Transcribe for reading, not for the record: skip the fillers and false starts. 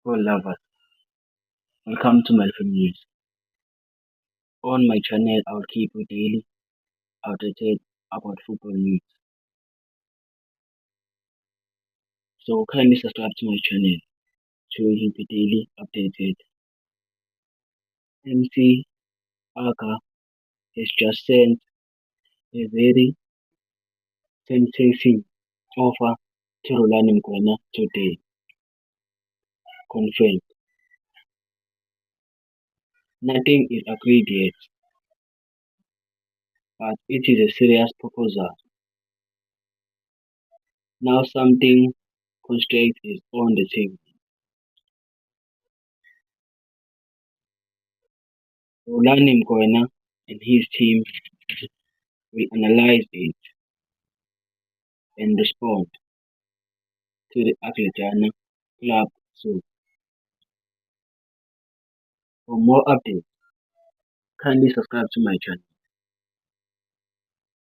Football lovers, welcome to my film news. On my channel, I'll keep you daily updated about football news. So kindly subscribe to my channel so you'll be daily updated. MC Aka has just sent a very tempting offer to Rolando Mkwena today. Confirmed. Nothing is agreed yet, but it is a serious proposal. Now something constructive is on the table. Rolando Mkwena and his team will analyze it and respond to the Atletiana club soon. For more updates, kindly subscribe to my channel.